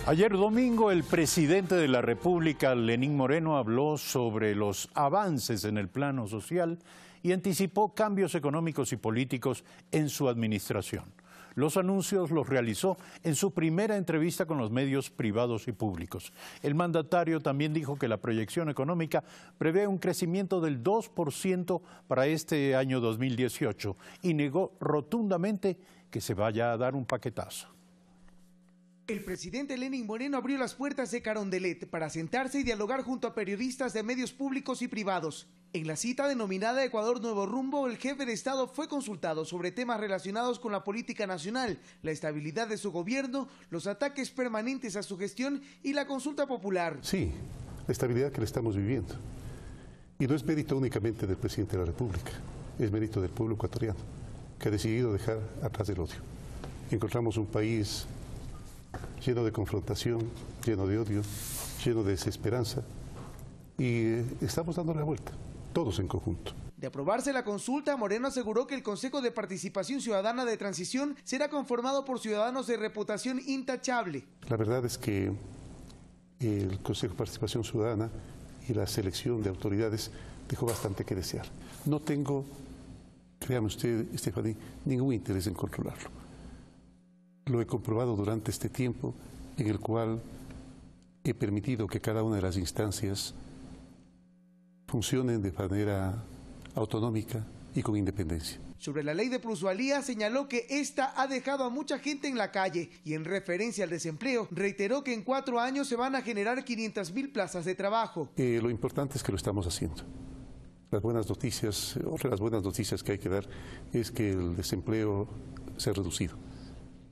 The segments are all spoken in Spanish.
Ayer domingo, el presidente de la República, Lenín Moreno, habló sobre los avances en el plano social y anticipó cambios económicos y políticos en su administración. Los anuncios los realizó en su primera entrevista con los medios privados y públicos. El mandatario también dijo que la proyección económica prevé un crecimiento del 2% para este año 2018 y negó rotundamente que se vaya a dar un paquetazo. El presidente Lenín Moreno abrió las puertas de Carondelet para sentarse y dialogar junto a periodistas de medios públicos y privados. En la cita denominada Ecuador Nuevo Rumbo, el jefe de Estado fue consultado sobre temas relacionados con la política nacional, la estabilidad de su gobierno, los ataques permanentes a su gestión y la consulta popular. Sí, la estabilidad que le estamos viviendo. Y no es mérito únicamente del presidente de la República, es mérito del pueblo ecuatoriano, que ha decidido dejar atrás el odio. Encontramos un país lleno de confrontación, lleno de odio, lleno de desesperanza, y estamos dando la vuelta, todos en conjunto. De aprobarse la consulta, Moreno aseguró que el Consejo de Participación Ciudadana de Transición será conformado por ciudadanos de reputación intachable. La verdad es que el Consejo de Participación Ciudadana y la selección de autoridades dejó bastante que desear. No tengo, créame usted, Estefaní, ningún interés en controlarlo. Lo he comprobado durante este tiempo en el cual he permitido que cada una de las instancias funcionen de manera autonómica y con independencia. Sobre la ley de plusvalía, señaló que esta ha dejado a mucha gente en la calle y en referencia al desempleo, reiteró que en 4 años se van a generar 500.000 plazas de trabajo. Lo importante es que lo estamos haciendo. Las buenas noticias, otra de las buenas noticias que hay que dar es que el desempleo se ha reducido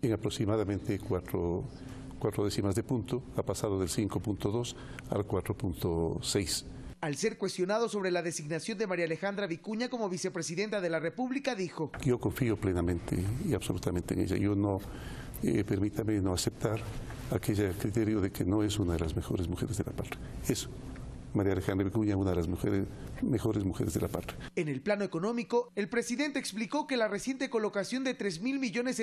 en aproximadamente 4 décimas de punto, ha pasado del 5.2 al 4.6. Al ser cuestionado sobre la designación de María Alejandra Vicuña como vicepresidenta de la República, dijo: Yo confío plenamente y absolutamente en ella. Yo no, permítame no aceptar aquel criterio de que no es una de las mejores mujeres de la patria. Eso. María Alejandra Vicuña, una de las mejores mujeres de la patria. En el plano económico, el presidente explicó que la reciente colocación de $3.000 millones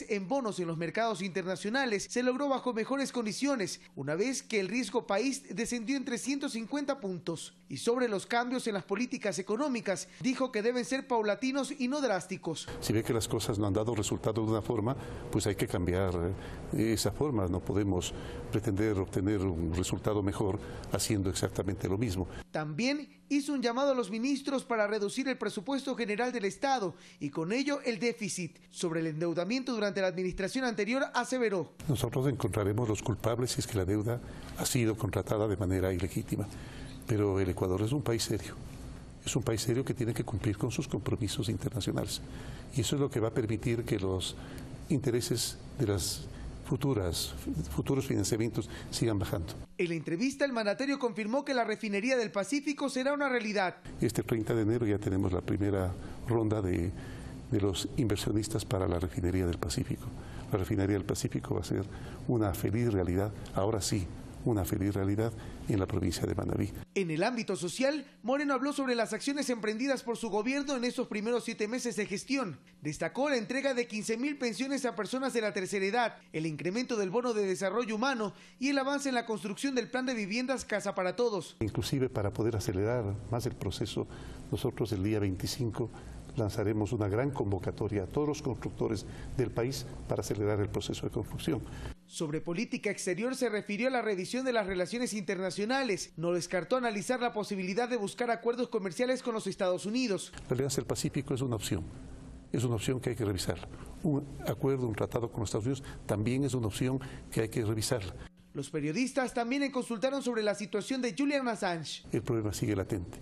en bonos en los mercados internacionales se logró bajo mejores condiciones, una vez que el riesgo país descendió en 350 puntos. Y sobre los cambios en las políticas económicas, dijo que deben ser paulatinos y no drásticos. Si ve que las cosas no han dado resultado de una forma, pues hay que cambiar esa forma. No podemos pretender obtener un resultado mejor haciendo exactamente lo mismo. También hizo un llamado a los ministros para reducir el presupuesto general del Estado y con ello el déficit. Sobre el endeudamiento durante la administración anterior, aseveró: Nosotros encontraremos los culpables si es que la deuda ha sido contratada de manera ilegítima. Pero el Ecuador es un país serio. Es un país serio que tiene que cumplir con sus compromisos internacionales. Y eso es lo que va a permitir que los intereses de las futuros financiamientos sigan bajando. En la entrevista, el mandatario confirmó que la refinería del Pacífico será una realidad. Este 30 de enero ya tenemos la primera ronda de los inversionistas para la refinería del Pacífico. La refinería del Pacífico va a ser una feliz realidad, ahora sí, una feliz realidad en la provincia de Manabí. En el ámbito social, Moreno habló sobre las acciones emprendidas por su gobierno en estos primeros 7 meses de gestión. Destacó la entrega de 15.000 pensiones a personas de la tercera edad, el incremento del bono de desarrollo humano y el avance en la construcción del plan de viviendas Casa para Todos. Inclusive para poder acelerar más el proceso, nosotros el día 25 lanzaremos una gran convocatoria a todos los constructores del país para acelerar el proceso de construcción. Sobre política exterior se refirió a la revisión de las relaciones internacionales. No descartó analizar la posibilidad de buscar acuerdos comerciales con los Estados Unidos. La Alianza del Pacífico es una opción que hay que revisar. Un acuerdo, un tratado con los Estados Unidos también es una opción que hay que revisar. Los periodistas también consultaron sobre la situación de Julian Assange. El problema sigue latente.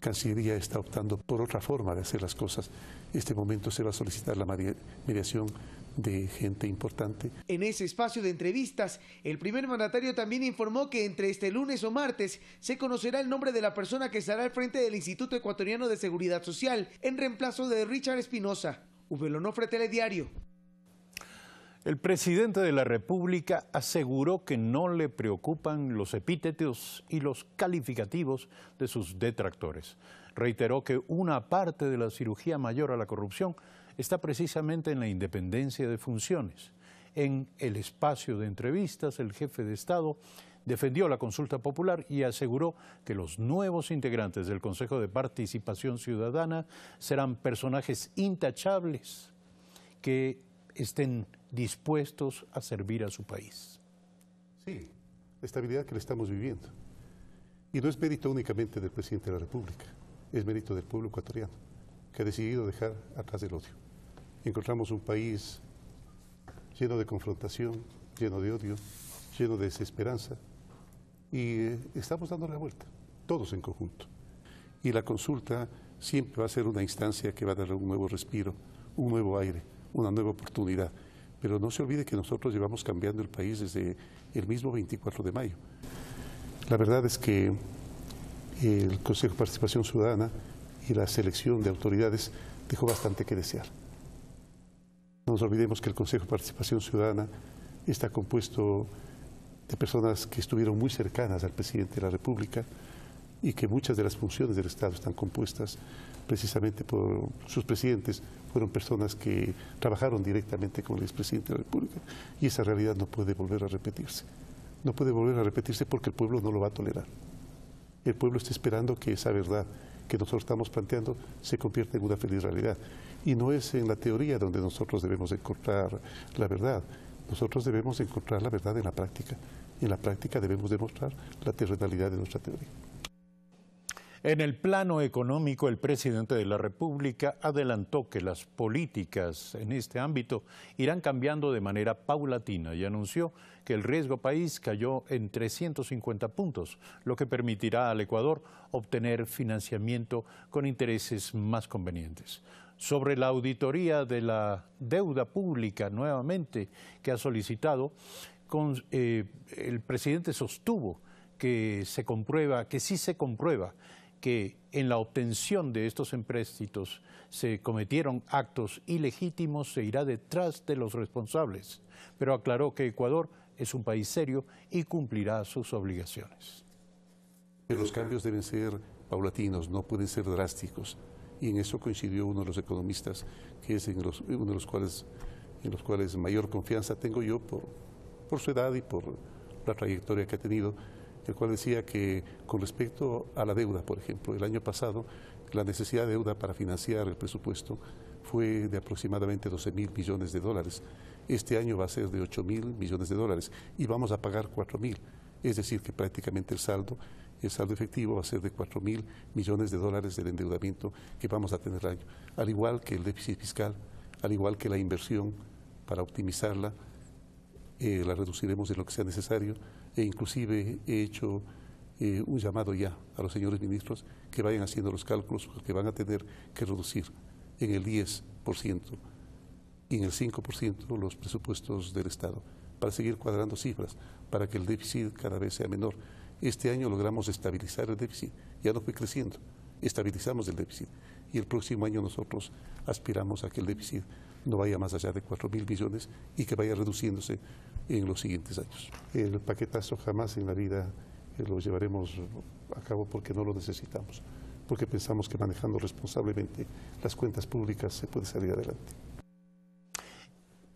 Cancillería está optando por otra forma de hacer las cosas. En este momento se va a solicitar la mediación de gente importante. En ese espacio de entrevistas, el primer mandatario también informó que entre este lunes o martes se conocerá el nombre de la persona que estará al frente del Instituto Ecuatoriano de Seguridad Social, en reemplazo de Richard Espinosa. Uvel Onofre, Telediario. El presidente de la República aseguró que no le preocupan los epítetos y los calificativos de sus detractores. Reiteró que una parte de la cirugía mayor a la corrupción está precisamente en la independencia de funciones. En el espacio de entrevistas, el jefe de Estado defendió la consulta popular y aseguró que los nuevos integrantes del Consejo de Participación Ciudadana serán personajes intachables que estén dispuestos a servir a su país. Sí, la estabilidad que le estamos viviendo. Y no es mérito únicamente del presidente de la República, es mérito del pueblo ecuatoriano, que ha decidido dejar atrás el odio. Encontramos un país lleno de confrontación, lleno de odio, lleno de desesperanza, y estamos dando la vuelta, todos en conjunto. Y la consulta siempre va a ser una instancia que va a dar un nuevo respiro, un nuevo aire, una nueva oportunidad. Pero no se olvide que nosotros llevamos cambiando el país desde el mismo 24 de mayo. La verdad es que el Consejo de Participación Ciudadana y la selección de autoridades dejó bastante que desear. No nos olvidemos que el Consejo de Participación Ciudadana está compuesto de personas que estuvieron muy cercanas al presidente de la República y que muchas de las funciones del Estado están compuestas precisamente por sus presidentes, fueron personas que trabajaron directamente con el expresidente de la República, y esa realidad no puede volver a repetirse. No puede volver a repetirse porque el pueblo no lo va a tolerar. El pueblo está esperando que esa verdad que nosotros estamos planteando se convierta en una feliz realidad. Y no es en la teoría donde nosotros debemos encontrar la verdad. Nosotros debemos encontrar la verdad en la práctica. En la práctica debemos demostrar la terrenalidad de nuestra teoría. En el plano económico, el presidente de la República adelantó que las políticas en este ámbito irán cambiando de manera paulatina y anunció que el riesgo país cayó en 350 puntos, lo que permitirá al Ecuador obtener financiamiento con intereses más convenientes. Sobre la auditoría de la deuda pública nuevamente que ha solicitado, el presidente sostuvo que sí se comprueba que en la obtención de estos empréstitos se cometieron actos ilegítimos, se irá detrás de los responsables, pero aclaró que Ecuador es un país serio y cumplirá sus obligaciones. Los cambios deben ser paulatinos, no pueden ser drásticos, y en eso coincidió uno de los economistas, que es uno de los cuales mayor confianza tengo yo por su edad y por la trayectoria que ha tenido, el cual decía que con respecto a la deuda, por ejemplo, el año pasado la necesidad de deuda para financiar el presupuesto fue de aproximadamente 12.000 millones de dólares. Este año va a ser de 8.000 millones de dólares y vamos a pagar 4.000. Es decir, que prácticamente el saldo efectivo va a ser de 4.000 millones de dólares del endeudamiento que vamos a tener al año. Al igual que el déficit fiscal, al igual que la inversión para optimizarla, la reduciremos en lo que sea necesario, e inclusive he hecho un llamado ya a los señores ministros que vayan haciendo los cálculos, porque van a tener que reducir en el 10% y en el 5% los presupuestos del Estado, para seguir cuadrando cifras, para que el déficit cada vez sea menor. Este año logramos estabilizar el déficit, ya no fue creciendo, estabilizamos el déficit, y el próximo año nosotros aspiramos a que el déficit no vaya más allá de 4.000 millones y que vaya reduciéndose en los siguientes años. El paquetazo jamás en la vida lo llevaremos a cabo porque no lo necesitamos, porque pensamos que manejando responsablemente las cuentas públicas se puede salir adelante.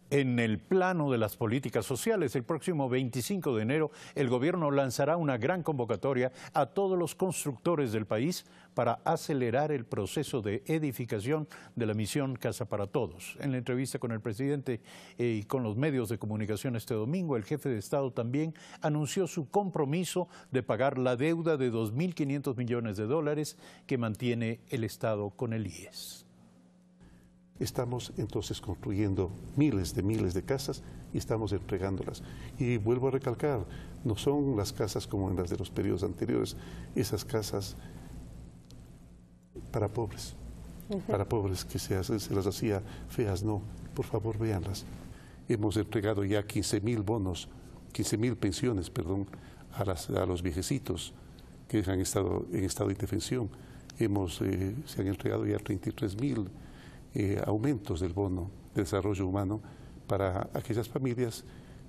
En el plano de las políticas sociales, el próximo 25 de enero, el gobierno lanzará una gran convocatoria a todos los constructores del país para acelerar el proceso de edificación de la misión Casa para Todos. En la entrevista con el presidente y con los medios de comunicación este domingo, el jefe de Estado también anunció su compromiso de pagar la deuda de 2.500 millones de dólares que mantiene el Estado con el IES. Estamos entonces construyendo miles de casas y estamos entregándolas. Y vuelvo a recalcar, no son las casas como en las de los periodos anteriores, esas casas para pobres, que se las hacía feas, no, por favor véanlas. Hemos entregado ya 15.000 bonos, 15.000 pensiones, perdón, a los viejecitos que han estado en estado de indefensión. Se han entregado ya 33.000 aumentos del bono de desarrollo humano para aquellas familias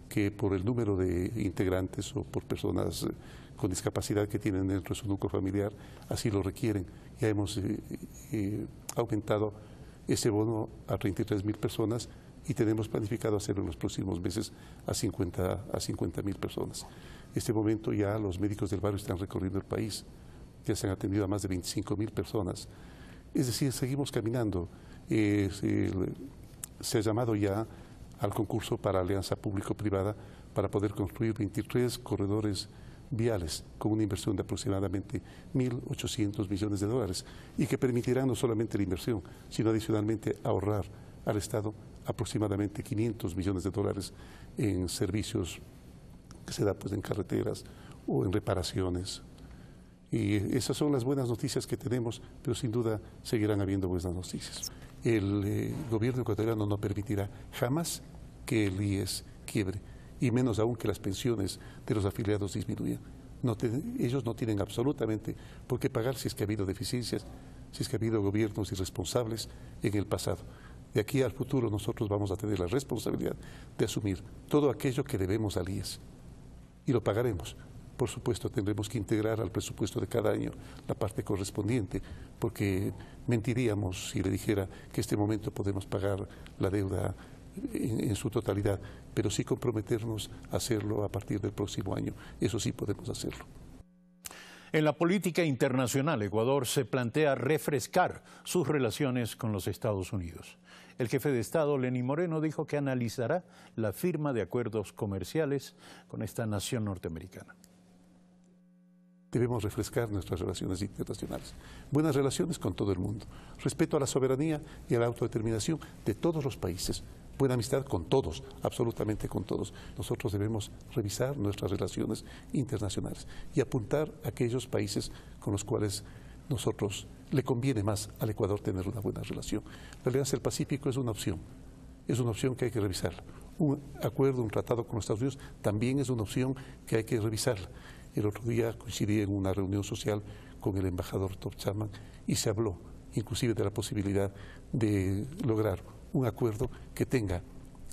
que por el número de integrantes o por personas con discapacidad que tienen dentro de su núcleo familiar así lo requieren. Ya hemos aumentado ese bono a 33.000 personas y tenemos planificado hacerlo en los próximos meses a 50.000 personas. En este momento ya los médicos del barrio están recorriendo el país, ya se han atendido a más de 25.000 personas. Es decir, seguimos caminando. Se ha llamado ya al concurso para alianza público-privada para poder construir 23 corredores viales con una inversión de aproximadamente 1.800 millones de dólares y que permitirán no solamente la inversión, sino adicionalmente ahorrar al Estado aproximadamente 500 millones de dólares en servicios que se dan pues, en carreteras o en reparaciones. Y esas son las buenas noticias que tenemos, pero sin duda seguirán habiendo buenas noticias. El gobierno ecuatoriano no permitirá jamás que el IES quiebre, y menos aún que las pensiones de los afiliados disminuyan. Ellos no tienen absolutamente por qué pagar si es que ha habido deficiencias, si es que ha habido gobiernos irresponsables en el pasado. De aquí al futuro nosotros vamos a tener la responsabilidad de asumir todo aquello que debemos al IES y lo pagaremos. Por supuesto, tendremos que integrar al presupuesto de cada año la parte correspondiente, porque mentiríamos si le dijera que en este momento podemos pagar la deuda en su totalidad, pero sí comprometernos a hacerlo a partir del próximo año. Eso sí podemos hacerlo. En la política internacional, Ecuador se plantea refrescar sus relaciones con los Estados Unidos. El jefe de Estado, Lenín Moreno, dijo que analizará la firma de acuerdos comerciales con esta nación norteamericana. Debemos refrescar nuestras relaciones internacionales. Buenas relaciones con todo el mundo. Respeto a la soberanía y a la autodeterminación de todos los países. Buena amistad con todos, absolutamente con todos. Nosotros debemos revisar nuestras relaciones internacionales y apuntar a aquellos países con los cuales nosotros le conviene más al Ecuador tener una buena relación. La Alianza del Pacífico es una opción que hay que revisar. Un acuerdo, un tratado con los Estados Unidos también es una opción que hay que revisar. El otro día coincidí en una reunión social con el embajador Todd Chapman y se habló inclusive de la posibilidad de lograr un acuerdo que tenga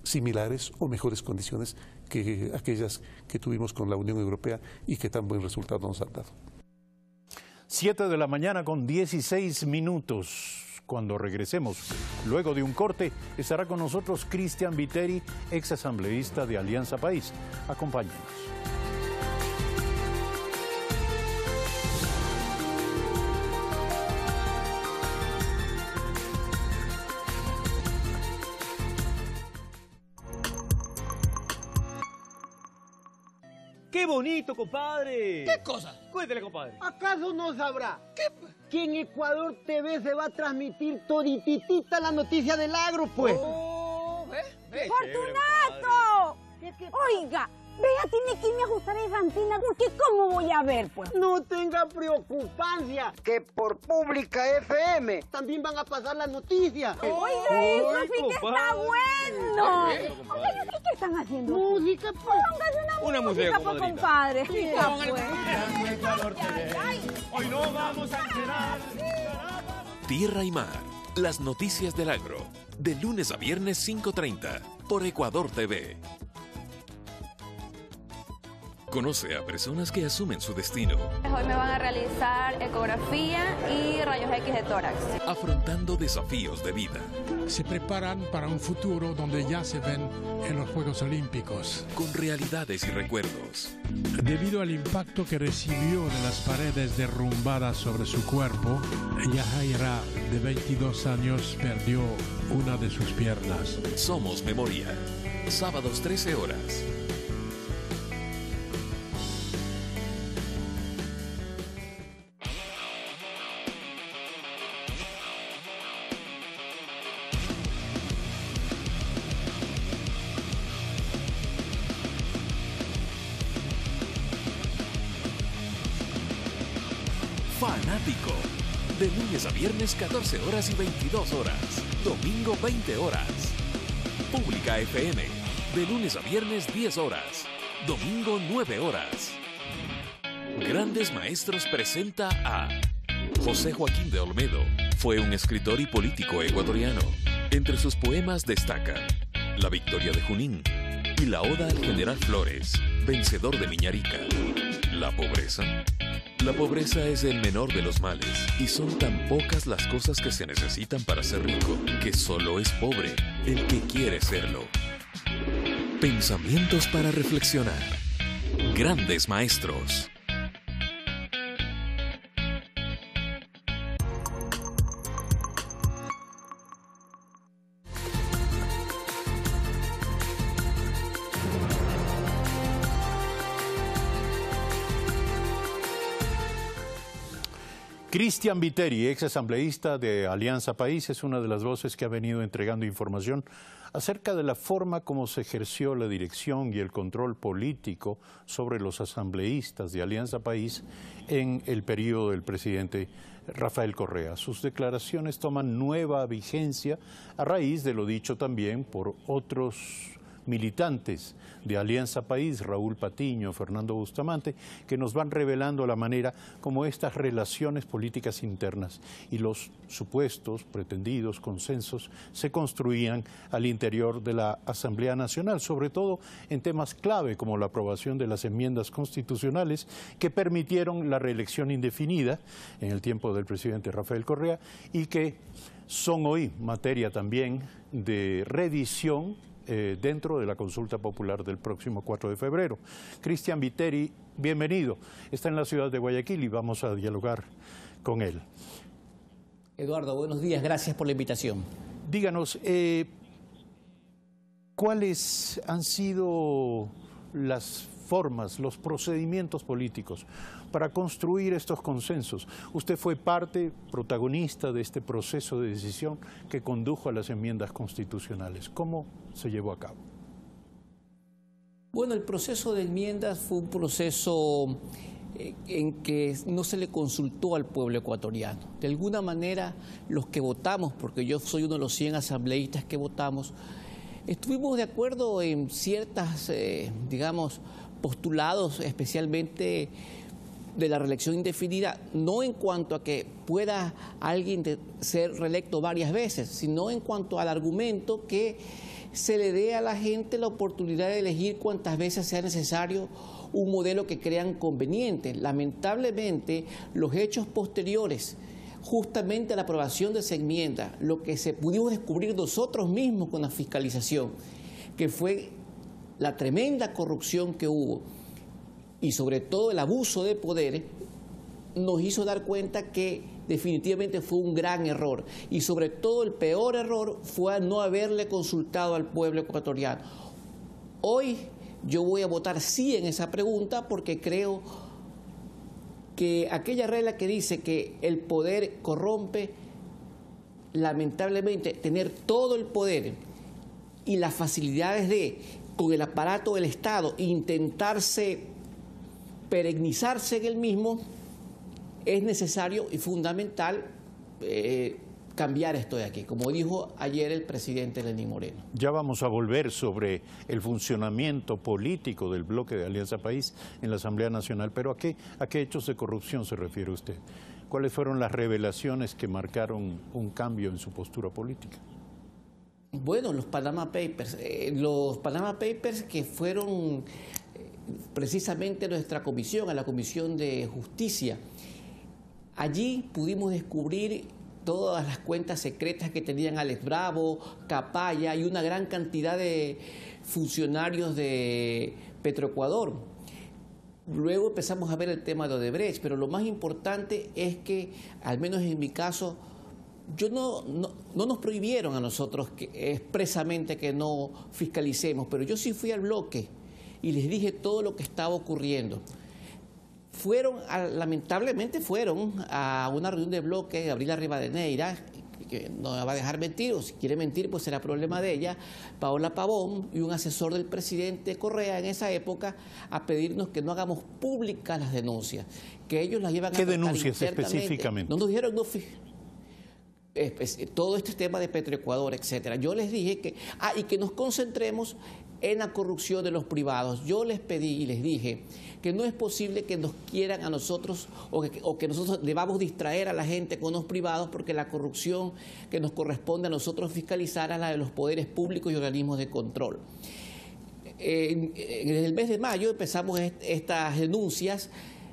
similares o mejores condiciones que aquellas que tuvimos con la Unión Europea y que tan buen resultado nos han dado. 7 de la mañana con 16 minutos. Cuando regresemos, luego de un corte, estará con nosotros Cristian Viteri, ex asambleísta de Alianza País. Acompáñenos. ¡Qué bonito, compadre! ¿Qué cosa? Cuéntele, compadre. ¿Acaso no sabrá que en Ecuador TV se va a transmitir todititita la noticia del agro, pues? Oh, ¿ves? ¡Fortunato! Oiga, vea, tiene que irme a ajustar esa antena, porque ¿cómo voy a ver, pues? No tenga preocupancia, que por Pública FM también van a pasar las noticias. Oiga, eso sí que está bueno. Oiga, ¿qué están haciendo? Música, pues. Póngase Una música, música, pues, compadrita. compadre. Hoy no vamos a enterar. Tierra y Mar, las noticias del agro, de lunes a viernes 5:30, por Ecuador TV. Conoce a personas que asumen su destino. Hoy me van a realizar ecografía y rayos X de tórax. Afrontando desafíos de vida. Se preparan para un futuro donde ya se ven en los Juegos Olímpicos. Con realidades y recuerdos. Debido al impacto que recibió de las paredes derrumbadas sobre su cuerpo, Yajaira, de 22 años, perdió una de sus piernas. Somos Memoria. Sábados 13 horas. Fanático. De lunes a viernes 14 horas y 22 horas. Domingo 20 horas. Pública FM. De lunes a viernes 10 horas. Domingo 9 horas. Grandes Maestros presenta a José Joaquín de Olmedo. Fue un escritor y político ecuatoriano. Entre sus poemas destacan La Victoria de Junín y la Oda al General Flores, vencedor de Miñarica. La pobreza. La pobreza es el menor de los males y son tan pocas las cosas que se necesitan para ser rico, que solo es pobre el que quiere serlo. Pensamientos para reflexionar. Grandes maestros. Cristian Viteri, ex asambleísta de Alianza País, es una de las voces que ha venido entregando información acerca de la forma como se ejerció la dirección y el control político sobre los asambleístas de Alianza País en el periodo del presidente Rafael Correa. Sus declaraciones toman nueva vigencia a raíz de lo dicho también por otros militantes de Alianza País, Raúl Patiño, Fernando Bustamante, que nos van revelando la manera como estas relaciones políticas internas y los supuestos, pretendidos consensos se construían al interior de la Asamblea Nacional, sobre todo en temas clave como la aprobación de las enmiendas constitucionales que permitieron la reelección indefinida en el tiempo del presidente Rafael Correa y que son hoy materia también de revisión dentro de la consulta popular del próximo 4 de febrero. Cristian Viteri, bienvenido. Está en la ciudad de Guayaquil y vamos a dialogar con él. Eduardo, buenos días. Gracias por la invitación. Díganos, ¿cuáles han sido las formas, los procedimientos políticos para construir estos consensos? Usted fue parte, protagonista de este proceso de decisión que condujo a las enmiendas constitucionales. ¿Cómo se llevó a cabo? Bueno, el proceso de enmiendas fue un proceso en que no se le consultó al pueblo ecuatoriano. De alguna manera, los que votamos, porque yo soy uno de los 100 asambleístas que votamos, estuvimos de acuerdo en ciertas, digamos, postulados, especialmente de la reelección indefinida, no en cuanto a que pueda alguien ser reelecto varias veces, sino en cuanto al argumento que se le dé a la gente la oportunidad de elegir cuantas veces sea necesario un modelo que crean conveniente. Lamentablemente, los hechos posteriores, justamente a la aprobación de esa enmienda, lo que se pudimos descubrir nosotros mismos con la fiscalización, que fue la tremenda corrupción que hubo y sobre todo el abuso de poder, nos hizo dar cuenta que definitivamente fue un gran error y sobre todo el peor error fue no haberle consultado al pueblo ecuatoriano. Hoy yo voy a votar sí en esa pregunta porque creo que aquella regla que dice que el poder corrompe, lamentablemente tener todo el poder y las facilidades de, con el aparato del Estado, intentarse perennizarse en el mismo, es necesario y fundamental cambiar esto de aquí, como dijo ayer el presidente Lenín Moreno. Ya vamos a volver sobre el funcionamiento político del bloque de Alianza País en la Asamblea Nacional, pero ¿a qué hechos de corrupción se refiere usted? ¿Cuáles fueron las revelaciones que marcaron un cambio en su postura política? Bueno, los Panama Papers que fueron precisamente nuestra comisión, a la Comisión de Justicia. Allí pudimos descubrir todas las cuentas secretas que tenían Alex Bravo, Capaya y una gran cantidad de funcionarios de Petroecuador. Luego empezamos a ver el tema de Odebrecht, pero lo más importante es que, al menos en mi caso, no nos prohibieron a nosotros expresamente que no fiscalicemos, pero yo sí fui al bloque y les dije todo lo que estaba ocurriendo. Lamentablemente fueron a una reunión de bloque, Gabriela Rivadeneira, que no va a dejar mentir, o si quiere mentir, pues será problema de ella, Paola Pavón y un asesor del presidente Correa en esa época, a pedirnos que no hagamos públicas las denuncias, que ellos las llevan a tratar internamente. ¿Qué denuncias específicamente? No nos dijeron todo este tema de Petroecuador, etcétera. Yo les dije que y que nos concentremos en la corrupción de los privados. Yo les pedí y les dije que no es posible que nos quieran a nosotros o que nosotros debamos distraer a la gente con los privados, porque la corrupción que nos corresponde a nosotros fiscalizar es la de los poderes públicos y organismos de control. En el mes de mayo empezamos estas denuncias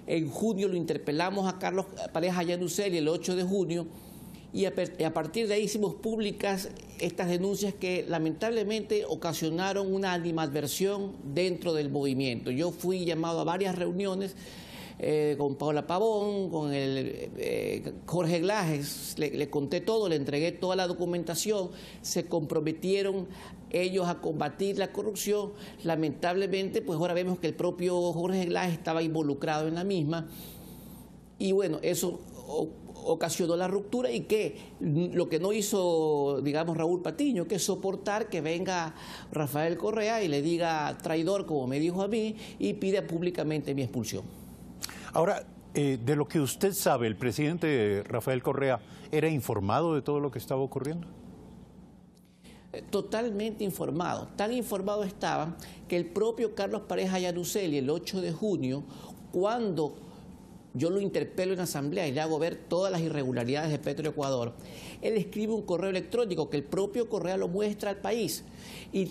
En junio lo interpelamos a Carlos Pareja Yannuzeli el 8 de junio y a partir de ahí hicimos públicas estas denuncias que lamentablemente ocasionaron una animadversión dentro del movimiento. Yo fui llamado a varias reuniones con Paula Pavón, con Jorge Glajes, le conté todo, le entregué toda la documentación, se comprometieron ellos a combatir la corrupción. Lamentablemente, pues ahora vemos que el propio Jorge Glajes estaba involucrado en la misma y bueno, eso ocasionó la ruptura y que lo que no hizo, digamos, Raúl Patiño, que es soportar que venga Rafael Correa y le diga traidor, como me dijo a mí, y pida públicamente mi expulsión. Ahora, de lo que usted sabe, ¿el presidente Rafael Correa era informado de todo lo que estaba ocurriendo? Totalmente informado. Tan informado estaba que el propio Carlos Pareja Yannuzeli, el 8 de junio, cuando yo lo interpelo en asamblea y le hago ver todas las irregularidades de Petroecuador, él escribe un correo electrónico que el propio Correa lo muestra al país, y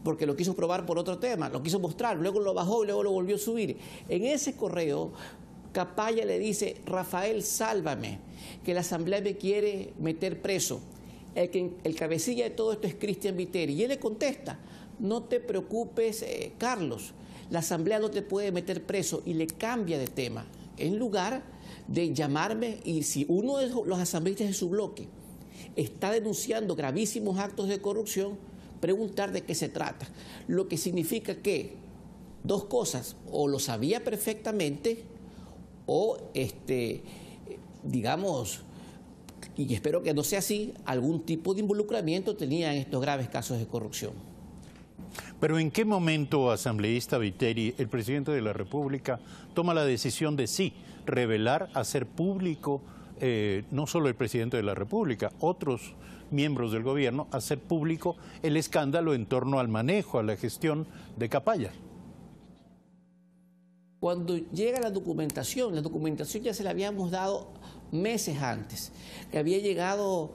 porque lo quiso probar por otro tema, lo quiso mostrar, luego lo bajó y luego lo volvió a subir. En ese correo, Capaya le dice: Rafael, sálvame, que la asamblea me quiere meter preso. El cabecilla de todo esto es Cristian Viteri. Y él le contesta: no te preocupes, Carlos, la asamblea no te puede meter preso, y le cambia de tema. En lugar de llamarme, y si uno de los asambleístas de su bloque está denunciando gravísimos actos de corrupción, preguntar de qué se trata. Lo que significa que dos cosas: o lo sabía perfectamente, o digamos, y espero que no sea así, algún tipo de involucramiento tenía en estos graves casos de corrupción. Pero ¿en qué momento, asambleísta Viteri, el presidente de la República toma la decisión de sí revelar, hacer público, no solo el presidente de la República, otros miembros del gobierno, hacer público el escándalo en torno al manejo, a la gestión de Capaya? Cuando llega la documentación ya se la habíamos dado meses antes, que había llegado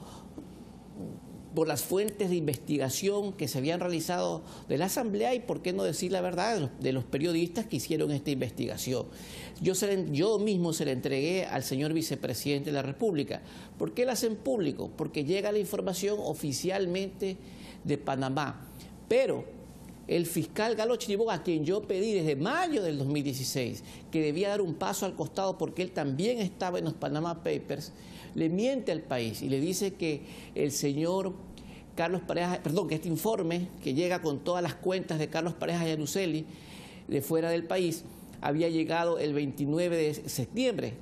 por las fuentes de investigación que se habían realizado de la Asamblea y, por qué no decir la verdad, de los periodistas que hicieron esta investigación. Yo mismo se la entregué al señor vicepresidente de la República. ¿Por qué la hacen público? Porque llega la información oficialmente de Panamá. Pero el fiscal Galo Chiriboga, a quien yo pedí desde mayo del 2016 que debía dar un paso al costado porque él también estaba en los Panama Papers, le miente al país y le dice que el señor Carlos Pareja, que este informe que llega con todas las cuentas de Carlos Pareja Yannuzeli de fuera del país había llegado el 29 de septiembre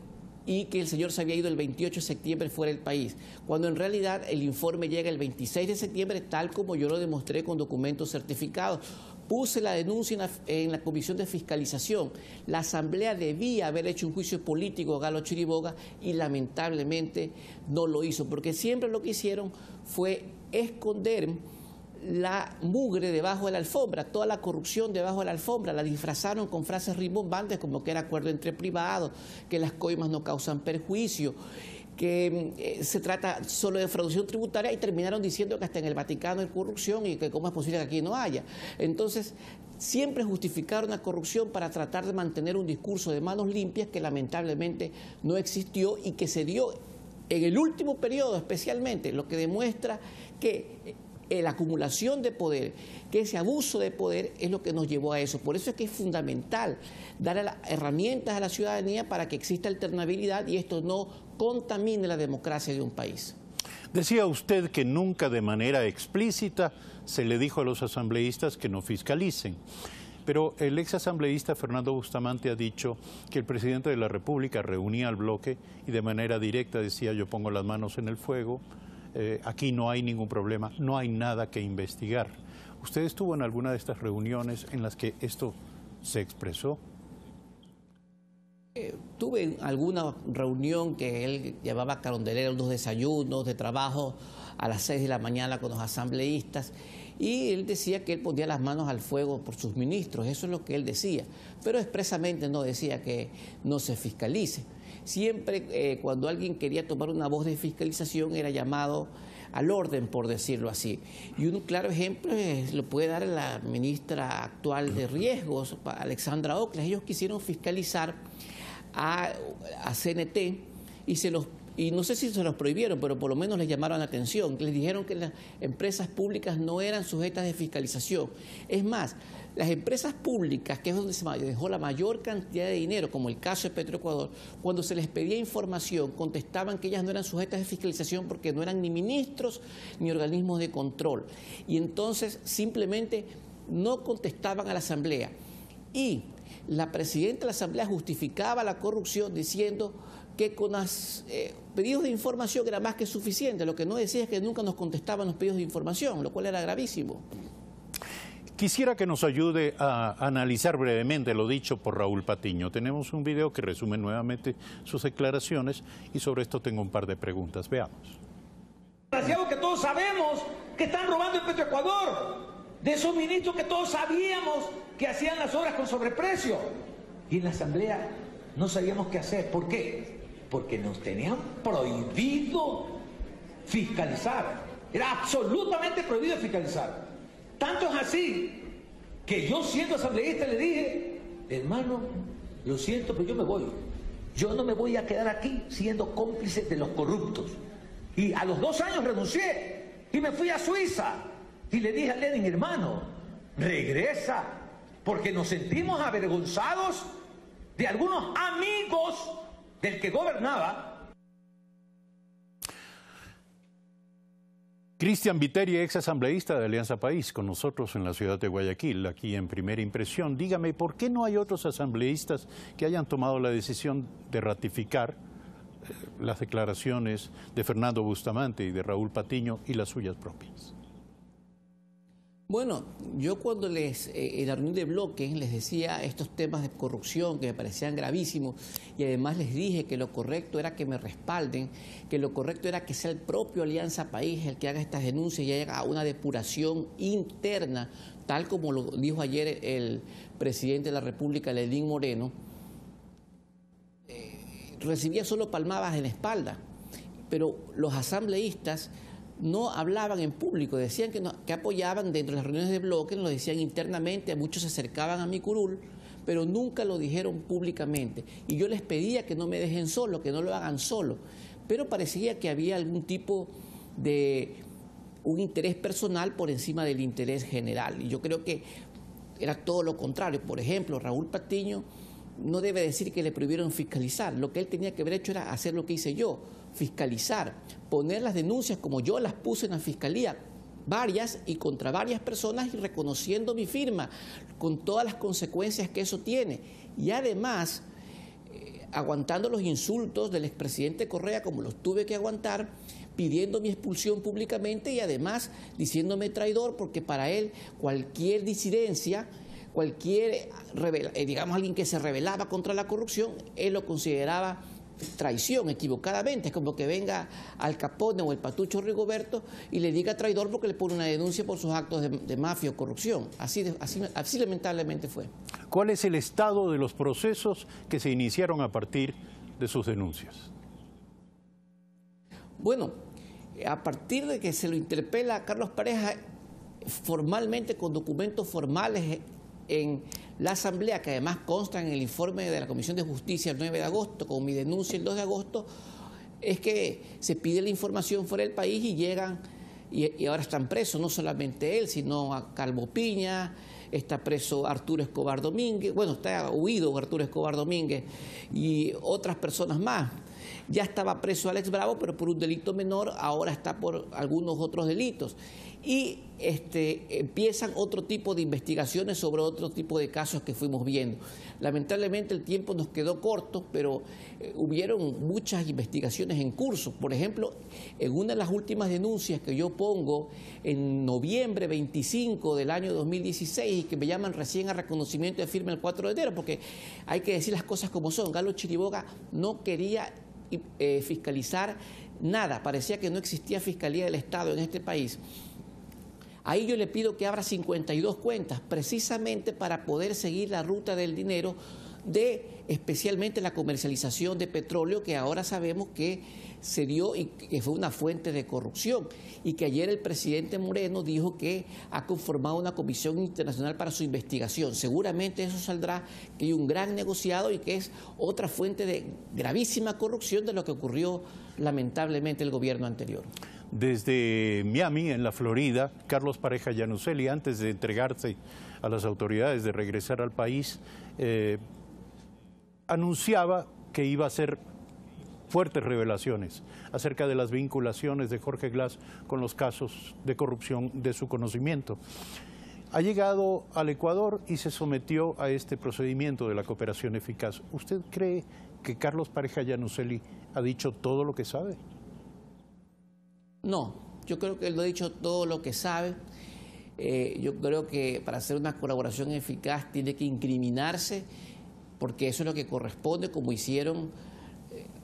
y que el señor se había ido el 28 de septiembre fuera del país, cuando en realidad el informe llega el 26 de septiembre, tal como yo lo demostré con documentos certificados. Puse la denuncia en la Comisión de Fiscalización. La Asamblea debía haber hecho un juicio político a Galo Chiriboga y lamentablemente no lo hizo, porque siempre lo que hicieron fue esconder la mugre debajo de la alfombra, toda la corrupción debajo de la alfombra, la disfrazaron con frases rimbombantes como que era acuerdo entre privados, que las coimas no causan perjuicio, que se trata solo de fraude tributaria, y terminaron diciendo que hasta en el Vaticano hay corrupción y que cómo es posible que aquí no haya. Entonces, siempre justificaron la corrupción para tratar de mantener un discurso de manos limpias que lamentablemente no existió y que se dio en el último periodo especialmente, lo que demuestra que la acumulación de poder, que ese abuso de poder es lo que nos llevó a eso. Por eso es que es fundamental dar herramientas a la ciudadanía para que exista alternabilidad y esto no contamine la democracia de un país. Decía usted que nunca de manera explícita se le dijo a los asambleístas que no fiscalicen. Pero el ex asambleísta Fernando Bustamante ha dicho que el presidente de la República reunía al bloque y de manera directa decía: yo pongo las manos en el fuego, aquí no hay ningún problema, no hay nada que investigar. ¿Usted estuvo en alguna de estas reuniones en las que esto se expresó? Tuve alguna reunión que él llevaba Carondelet, unos desayunos de trabajo a las 6 de la mañana con los asambleístas, y él decía que él ponía las manos al fuego por sus ministros, eso es lo que él decía, pero expresamente no decía que no se fiscalice. Siempre cuando alguien quería tomar una voz de fiscalización era llamado al orden, por decirlo así. Y un claro ejemplo lo puede dar la ministra actual de Riesgos, Alexandra Ocles. Ellos quisieron fiscalizar a CNT y no sé si se los prohibieron, pero por lo menos les llamaron la atención. Les dijeron que las empresas públicas no eran sujetas de fiscalización. Es más, las empresas públicas, que es donde se dejó la mayor cantidad de dinero, como el caso de Petroecuador, cuando se les pedía información, contestaban que ellas no eran sujetas de fiscalización porque no eran ni ministros ni organismos de control. Y entonces simplemente no contestaban a la Asamblea. Y la presidenta de la Asamblea justificaba la corrupción diciendo que con los pedidos de información era más que suficiente. Lo que no decía es que nunca nos contestaban los pedidos de información, lo cual era gravísimo. Quisiera que nos ayude a analizar brevemente lo dicho por Raúl Patiño. Tenemos un video que resume nuevamente sus declaraciones y sobre esto tengo un par de preguntas. Veamos. Desgraciado que todos sabemos que están robando el Petroecuador, de esos ministros que todos sabíamos que hacían las obras con sobreprecio. Y en la Asamblea no sabíamos qué hacer. ¿Por qué? Porque nos tenían prohibido fiscalizar. Era absolutamente prohibido fiscalizar. Tanto es así que yo, siendo asambleísta, le dije: hermano, lo siento, pero yo me voy. Yo no me voy a quedar aquí siendo cómplice de los corruptos. Y a los 2 años renuncié y me fui a Suiza. Y le dije a Lenin: hermano, regresa, porque nos sentimos avergonzados de algunos amigos del que gobernaba. Cristian Viteri, ex asambleísta de Alianza País, con nosotros en la ciudad de Guayaquil, aquí en Primera Impresión. Dígame, ¿por qué no hay otros asambleístas que hayan tomado la decisión de ratificar las declaraciones de Fernando Bustamante y de Raúl Patiño y las suyas propias? Bueno, yo cuando en la reunión de bloques les decía estos temas de corrupción que me parecían gravísimos y además les dije que lo correcto era que me respalden, que lo correcto era que sea el propio Alianza País el que haga estas denuncias y haga una depuración interna, tal como lo dijo ayer el presidente de la República, Lenín Moreno, recibía solo palmadas en la espalda, pero los asambleístas no hablaban en público, decían que apoyaban dentro de las reuniones de bloque, lo decían internamente, muchos se acercaban a mi curul, pero nunca lo dijeron públicamente. Y yo les pedía que no me dejen solo, que no lo hagan solo, pero parecía que había algún tipo de un interés personal por encima del interés general. Y yo creo que era todo lo contrario. Por ejemplo, Raúl Patiño no debe decir que le prohibieron fiscalizar. Lo que él tenía que haber hecho era hacer lo que hice yo, fiscalizar, poner las denuncias como yo las puse en la fiscalía, varias y contra varias personas, y reconociendo mi firma, con todas las consecuencias que eso tiene. Y además, aguantando los insultos del expresidente Correa, como los tuve que aguantar, pidiendo mi expulsión públicamente y además diciéndome traidor, porque para él cualquier disidencia, digamos, alguien que se rebelaba contra la corrupción, él lo consideraba traición equivocadamente. Es como que venga Al Capone o el Patucho Rigoberto y le diga traidor porque le pone una denuncia por sus actos de mafia o corrupción. Así lamentablemente fue. ¿Cuál es el estado de los procesos que se iniciaron a partir de sus denuncias? Bueno, a partir de que se lo interpela a Carlos Pareja formalmente, con documentos formales en la Asamblea, que además constan en el informe de la Comisión de Justicia el 9 de agosto, con mi denuncia el 2 de agosto, es que se pide la información fuera del país y llegan, y ahora están presos, no solamente él, sino a Calvo Piña, está preso Arturo Escobar Domínguez, bueno, está huido Arturo Escobar Domínguez y otras personas más. Ya estaba preso Alex Bravo, pero por un delito menor, ahora está por algunos otros delitos. Y empiezan otro tipo de investigaciones sobre otro tipo de casos que fuimos viendo. Lamentablemente el tiempo nos quedó corto, pero hubieron muchas investigaciones en curso. Por ejemplo, en una de las últimas denuncias que yo pongo en noviembre 25 del año 2016 y que me llaman recién a reconocimiento de firma el 4 de enero, porque hay que decir las cosas como son. Galo Chiriboga no quería fiscalizar nada, parecía que no existía Fiscalía del Estado en este país. Ahí yo le pido que abra 52 cuentas, precisamente para poder seguir la ruta del dinero de especialmente la comercialización de petróleo, que ahora sabemos que se dio y que fue una fuente de corrupción, y que ayer el presidente Moreno dijo que ha conformado una comisión internacional para su investigación. Seguramente eso saldrá, que hay un gran negociado y que es otra fuente de gravísima corrupción de lo que ocurrió lamentablemente el gobierno anterior. Desde Miami, en la Florida, Carlos Pareja Yanuseli, antes de entregarse a las autoridades de regresar al país, anunciaba que iba a hacer fuertes revelaciones acerca de las vinculaciones de Jorge Glass con los casos de corrupción de su conocimiento. Ha llegado al Ecuador y se sometió a este procedimiento de la cooperación eficaz. ¿Usted cree que Carlos Pareja Yanuseli ha dicho todo lo que sabe? No, yo creo que él no ha dicho todo lo que sabe. Yo creo que para hacer una colaboración eficaz tiene que incriminarse, porque eso es lo que corresponde, como hicieron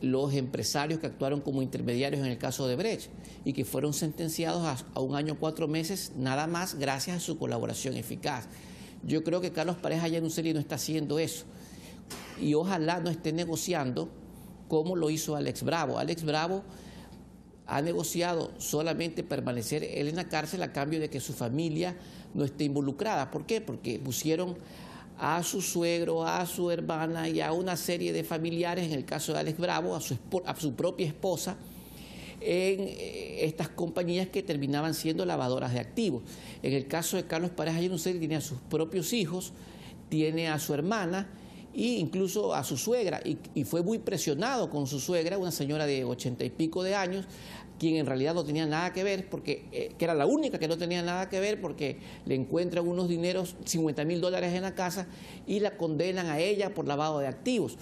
los empresarios que actuaron como intermediarios en el caso de Brecht y que fueron sentenciados a 1 año 4 meses nada más gracias a su colaboración eficaz. Yo creo que Carlos Pareja Yanuseli no está haciendo eso y ojalá no esté negociando como lo hizo Alex Bravo. Alex Bravo ha negociado solamente permanecer él en la cárcel a cambio de que su familia no esté involucrada. ¿Por qué? Porque pusieron a su suegro, a su hermana y a una serie de familiares, en el caso de Alex Bravo, a su propia esposa, en estas compañías que terminaban siendo lavadoras de activos. En el caso de Carlos Pareja Yanuseli tiene a sus propios hijos, tiene a su hermana e incluso a su suegra, y fue muy presionado con su suegra, una señora de 80 y pico de años, quien en realidad no tenía nada que ver, porque que era la única que no tenía nada que ver, porque le encuentran unos dineros, $50.000 en la casa, y la condenan a ella por lavado de activos.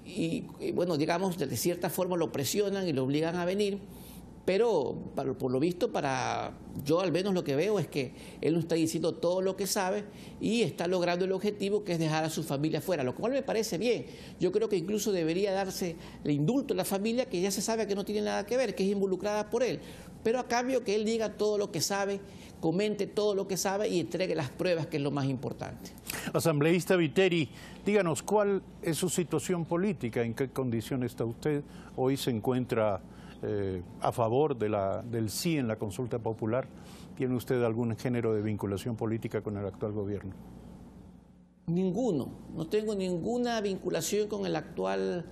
Y bueno, digamos, de cierta forma lo presionan y lo obligan a venir, pero por lo visto, yo al menos lo que veo es que él no está diciendo todo lo que sabe y está logrando el objetivo, que es dejar a su familia fuera, lo cual me parece bien. Yo creo que incluso debería darse el indulto a la familia, que ya se sabe que no tiene nada que ver, que es involucrada por él, pero a cambio que él diga todo lo que sabe, comente todo lo que sabe y entregue las pruebas, que es lo más importante. Asambleísta Viteri, díganos, ¿cuál es su situación política? ¿En qué condición está usted? Hoy se encuentra a favor del sí en la consulta popular. ¿Tiene usted algún género de vinculación política con el actual gobierno? Ninguno. No tengo ninguna vinculación con el actual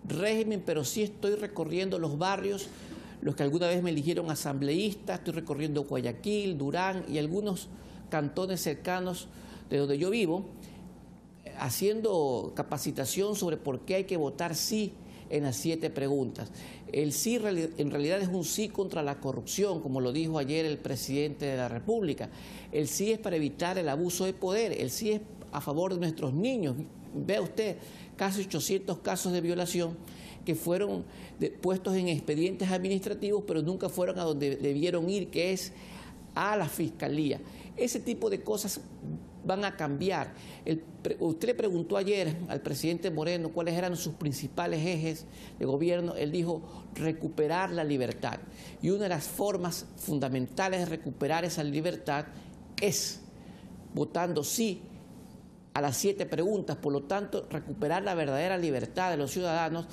régimen, pero sí estoy recorriendo los barrios, los que alguna vez me eligieron asambleísta. Estoy recorriendo Guayaquil, Durán y algunos cantones cercanos de donde yo vivo, haciendo capacitación sobre por qué hay que votar sí en las 7 preguntas. El sí en realidad es un sí contra la corrupción, como lo dijo ayer el presidente de la República. El sí es para evitar el abuso de poder, el sí es a favor de nuestros niños. Vea usted, casi 800 casos de violación que fueron puestos en expedientes administrativos, pero nunca fueron a donde debieron ir, que es a la Fiscalía. Ese tipo de cosas van a cambiar. Usted le preguntó ayer al presidente Moreno cuáles eran sus principales ejes de gobierno. Él dijo recuperar la libertad. Y una de las formas fundamentales de recuperar esa libertad es votando sí a las 7 preguntas. Por lo tanto, recuperar la verdadera libertad de los ciudadanos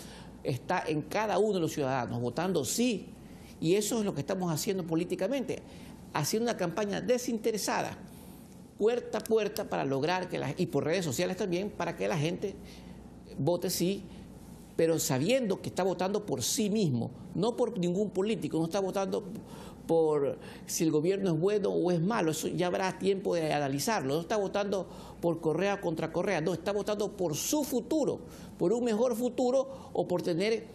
está en cada uno de los ciudadanos, votando sí. Y eso es lo que estamos haciendo políticamente, haciendo una campaña desinteresada, puerta a puerta, para lograr que y por redes sociales también, para que la gente vote sí, pero sabiendo que está votando por sí mismo, no por ningún político, no está votando por si el gobierno es bueno o es malo, eso ya habrá tiempo de analizarlo. No está votando por Correa contra Correa, no, está votando por su futuro, por un mejor futuro, o por tener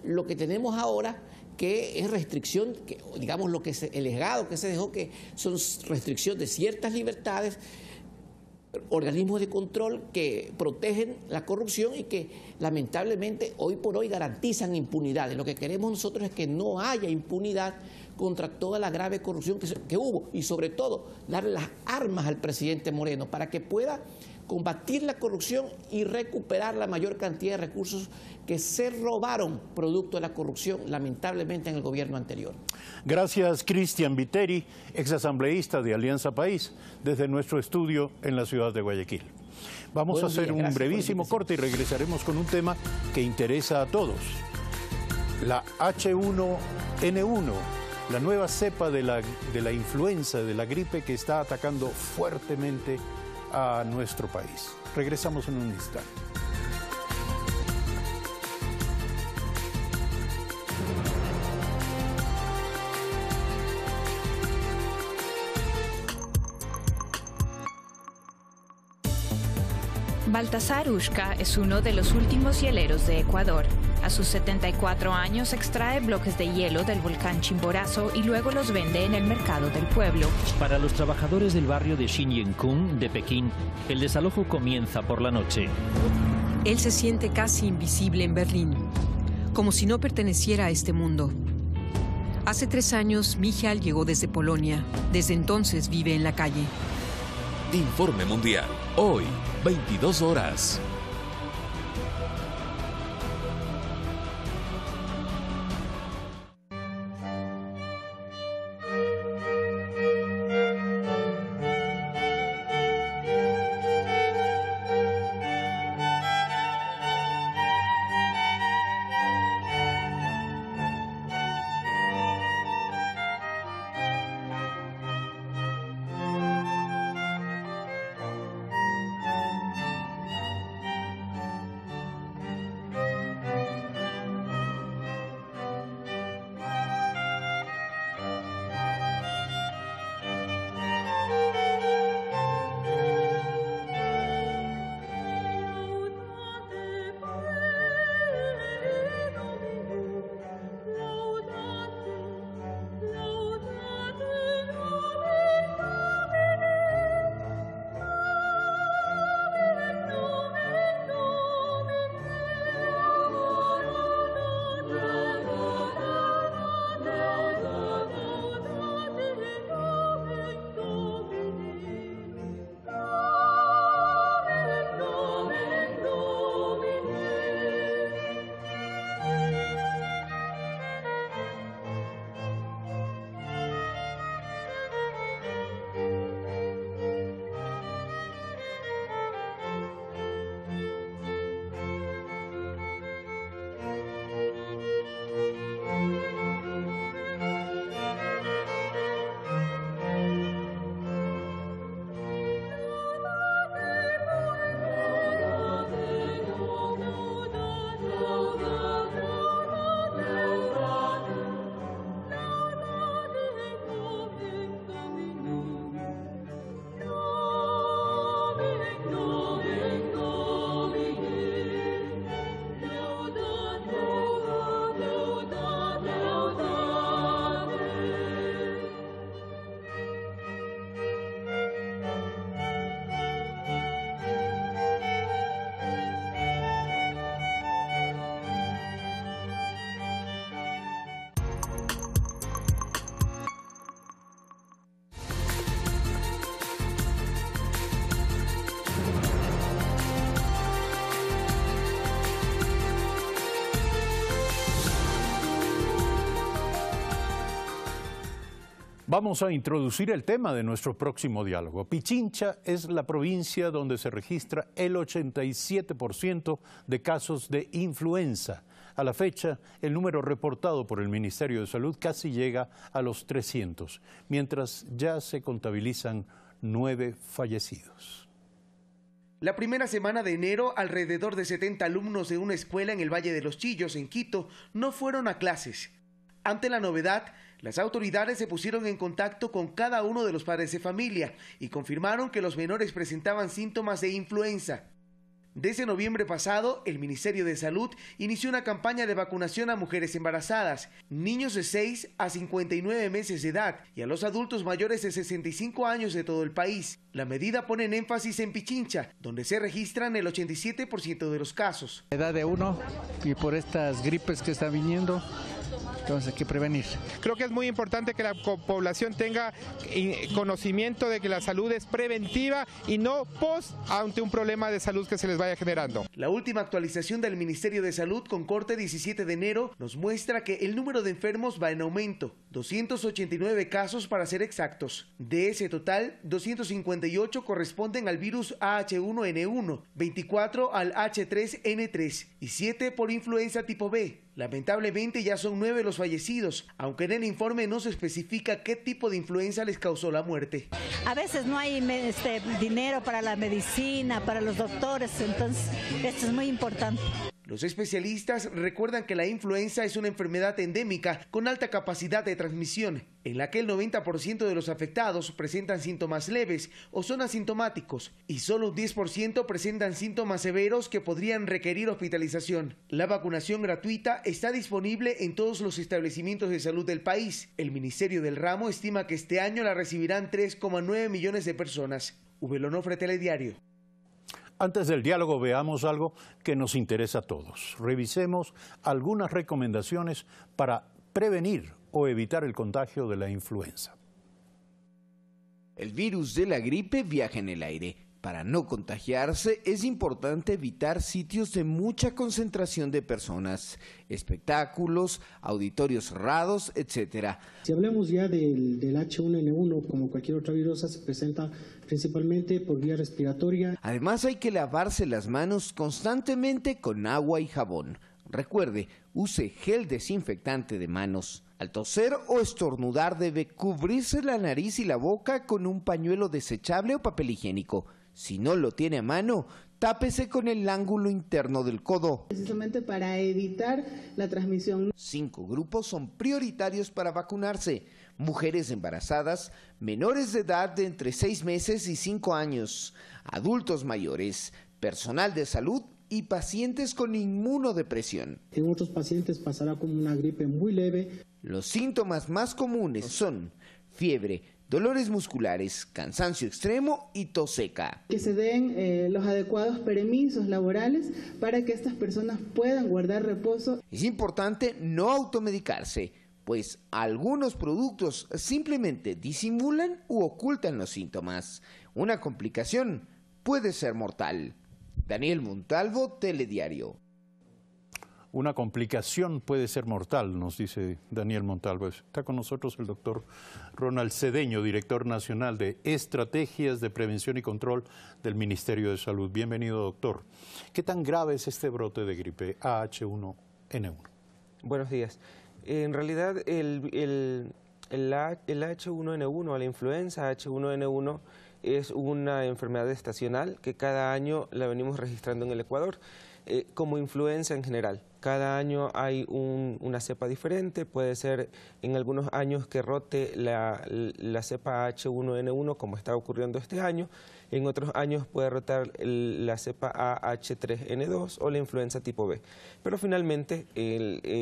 lo que tenemos ahora, que es restricción, que, digamos, el legado que se dejó, que son restricción de ciertas libertades, organismos de control que protegen la corrupción y que lamentablemente hoy por hoy garantizan impunidad. Lo que queremos nosotros es que no haya impunidad contra toda la grave corrupción que hubo y sobre todo darle las armas al presidente Moreno para que pueda combatir la corrupción y recuperar la mayor cantidad de recursos que se robaron producto de la corrupción, lamentablemente, en el gobierno anterior. Gracias, Cristian Viteri, exasambleísta de Alianza País, desde nuestro estudio en la ciudad de Guayaquil. Vamos a hacer un brevísimo corte y regresaremos con un tema que interesa a todos. La H1N1, la nueva cepa de la influenza, de la gripe que está atacando fuertemente a nuestro país. Regresamos en un instante. Baltasar Ushka es uno de los últimos hieleros de Ecuador. A sus 74 años extrae bloques de hielo del volcán Chimborazo y luego los vende en el mercado del pueblo. Para los trabajadores del barrio de Xinjiang de Pekín, el desalojo comienza por la noche. Él se siente casi invisible en Berlín, como si no perteneciera a este mundo. Hace 3 años, Michal llegó desde Polonia. Desde entonces vive en la calle. Informe Mundial, hoy, 22 horas. Vamos a introducir el tema de nuestro próximo diálogo. Pichincha es la provincia donde se registra el 87% de casos de influenza. A la fecha, el número reportado por el Ministerio de Salud casi llega a los 300, mientras ya se contabilizan 9 fallecidos. La primera semana de enero, alrededor de 70 alumnos de una escuela en el Valle de los Chillos, en Quito, no fueron a clases. Ante la novedad, las autoridades se pusieron en contacto con cada uno de los padres de familia y confirmaron que los menores presentaban síntomas de influenza. Desde noviembre pasado, el Ministerio de Salud inició una campaña de vacunación a mujeres embarazadas, niños de 6 a 59 meses de edad y a los adultos mayores de 65 años de todo el país. La medida pone en énfasis en Pichincha, donde se registran el 87% de los casos. La edad de uno y por estas gripes que están viniendo, Entonces hay que prevenir. Creo que es muy importante que la población tenga conocimiento de que la salud es preventiva y no post ante un problema de salud que se les vaya generando. La última actualización del Ministerio de Salud con corte 17 de enero nos muestra que el número de enfermos va en aumento, 289 casos para ser exactos. De ese total, 258 corresponden al virus AH1N1, 24 al H3N3 y 7 por influenza tipo B. Lamentablemente ya son 9 los fallecidos, aunque en el informe no se especifica qué tipo de influenza les causó la muerte. A veces no hay dinero para la medicina, para los doctores, entonces esto es muy importante. Los especialistas recuerdan que la influenza es una enfermedad endémica con alta capacidad de transmisión, en la que el 90% de los afectados presentan síntomas leves o son asintomáticos y solo un 10% presentan síntomas severos que podrían requerir hospitalización. La vacunación gratuita está disponible en todos los establecimientos de salud del país. El Ministerio del Ramo estima que este año la recibirán 3,9 millones de personas. Ubelonofre, Telediario. Antes del diálogo veamos algo que nos interesa a todos. Revisemos algunas recomendaciones para prevenir o evitar el contagio de la influenza. El virus de la gripe viaja en el aire. Para no contagiarse es importante evitar sitios de mucha concentración de personas, espectáculos, auditorios cerrados, etc. Si hablamos ya del H1N1, como cualquier otra virusa, se presenta principalmente por vía respiratoria. Además hay que lavarse las manos constantemente con agua y jabón. Recuerde, use gel desinfectante de manos. Al toser o estornudar debe cubrirse la nariz y la boca con un pañuelo desechable o papel higiénico. Si no lo tiene a mano, tápese con el ángulo interno del codo. Precisamente para evitar la transmisión. 5 grupos son prioritarios para vacunarse: mujeres embarazadas, menores de edad de entre 6 meses y 5 años, adultos mayores, personal de salud y pacientes con inmunodepresión. En otros pacientes pasará como una gripe muy leve. Los síntomas más comunes son fiebre, dolores musculares, cansancio extremo y tos seca. Que se den los adecuados permisos laborales para que estas personas puedan guardar reposo. Es importante no automedicarse, pues algunos productos simplemente disimulan u ocultan los síntomas. Una complicación puede ser mortal. Daniel Montalvo, Telediario. Una complicación puede ser mortal, nos dice Daniel Montalvo. Está con nosotros el doctor Ronald Cedeño, director nacional de Estrategias de Prevención y Control del Ministerio de Salud. Bienvenido, doctor. ¿Qué tan grave es este brote de gripe AH1N1? Buenos días. En realidad, el H1N1 o la influenza H1N1 es una enfermedad estacional que cada año la venimos registrando en el Ecuador, como influenza en general. Cada año hay una cepa diferente, puede ser en algunos años que rote la cepa H1N1 como está ocurriendo este año, en otros años puede rotar la cepa AH3N2 o la influenza tipo B. Pero finalmente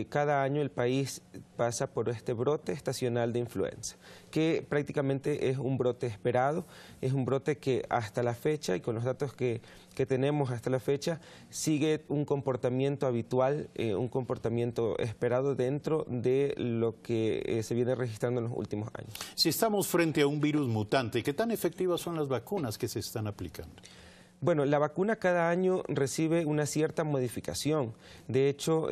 cada año el país pasa por este brote estacional de influenza, que prácticamente es un brote esperado, es un brote que hasta la fecha y con los datos que tenemos hasta la fecha sigue un comportamiento habitual, un comportamiento esperado dentro de lo que se viene registrando en los últimos años. Si estamos frente a un virus mutante, ¿qué tan efectivas son las vacunas que se están aplicando? Bueno, la vacuna cada año recibe una cierta modificación. De hecho,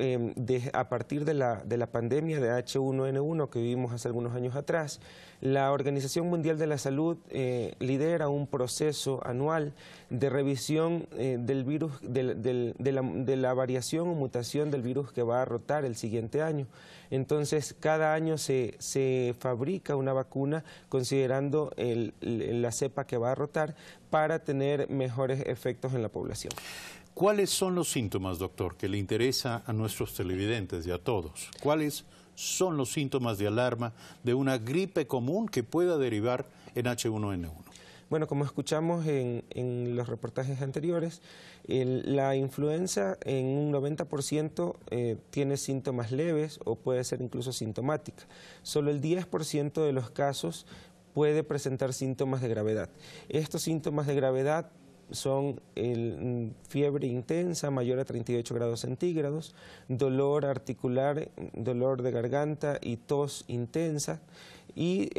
a partir de la pandemia de H1N1 que vivimos hace algunos años atrás, la Organización Mundial de la Salud lidera un proceso anual de revisión del virus, de la variación o mutación del virus que va a rotar el siguiente año. Entonces, cada año se fabrica una vacuna considerando la cepa que va a rotar para tener mejores efectos en la población. ¿Cuáles son los síntomas, doctor, que le interesa a nuestros televidentes y a todos? ¿Cuáles son los síntomas de alarma de una gripe común que pueda derivar en H1N1? Bueno, como escuchamos en los reportajes anteriores, la influenza en un 90% tiene síntomas leves o puede ser incluso sintomática. Solo el 10% de los casos puede presentar síntomas de gravedad. Estos síntomas de gravedad son fiebre intensa mayor a 38 grados centígrados, dolor articular, dolor de garganta y tos intensa, y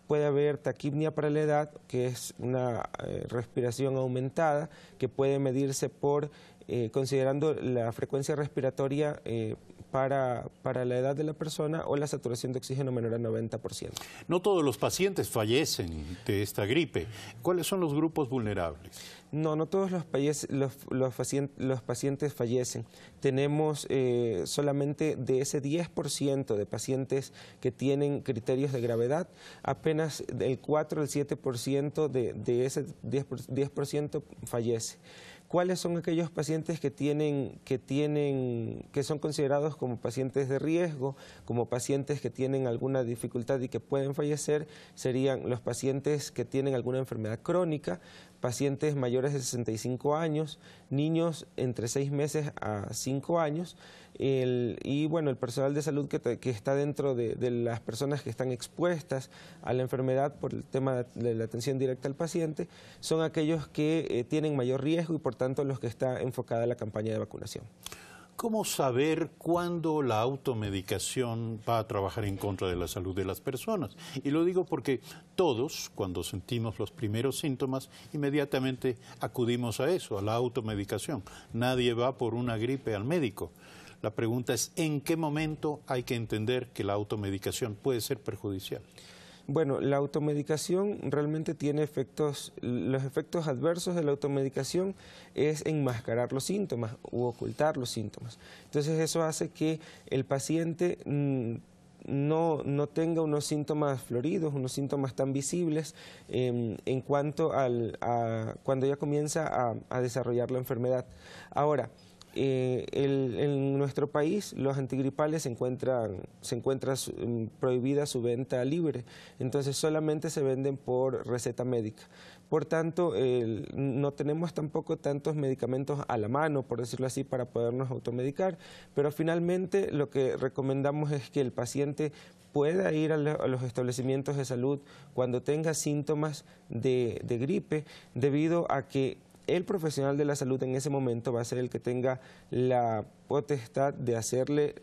puede haber taquipnia para la edad, que es una respiración aumentada que puede medirse por considerando la frecuencia respiratoria para la edad de la persona o la saturación de oxígeno menor a 90%. No todos los pacientes fallecen de esta gripe. ¿Cuáles son los grupos vulnerables? No todos los pacientes fallecen. Tenemos solamente de ese 10% de pacientes que tienen criterios de gravedad, apenas el 4 al 7% de ese 10% fallece. ¿Cuáles son aquellos pacientes que son considerados como pacientes de riesgo, como pacientes que tienen alguna dificultad y que pueden fallecer? Serían los pacientes que tienen alguna enfermedad crónica, pacientes mayores de 65 años, niños entre 6 meses a 5 años, y bueno, el personal de salud que está dentro de las personas que están expuestas a la enfermedad por el tema de la atención directa al paciente, son aquellos que tienen mayor riesgo y por tanto los que está enfocada la campaña de vacunación. ¿Cómo saber cuándo la automedicación va a trabajar en contra de la salud de las personas? Y lo digo porque todos, cuando sentimos los primeros síntomas, inmediatamente acudimos a eso, a la automedicación. Nadie va por una gripe al médico. La pregunta es, ¿en qué momento hay que entender que la automedicación puede ser perjudicial? Bueno, la automedicación realmente tiene efectos, los efectos adversos de la automedicación es enmascarar los síntomas u ocultar los síntomas. Entonces eso hace que el paciente no tenga unos síntomas floridos, unos síntomas tan visibles en cuanto a cuando ya comienza a desarrollar la enfermedad. Ahora, en nuestro país los antigripales se encuentra prohibida su venta libre, entonces solamente se venden por receta médica. Por tanto, no tenemos tampoco tantos medicamentos a la mano, por decirlo así, para podernos automedicar, pero finalmente lo que recomendamos es que el paciente pueda ir a los establecimientos de salud cuando tenga síntomas de gripe, debido a que el profesional de la salud en ese momento va a ser el que tenga la potestad de hacerle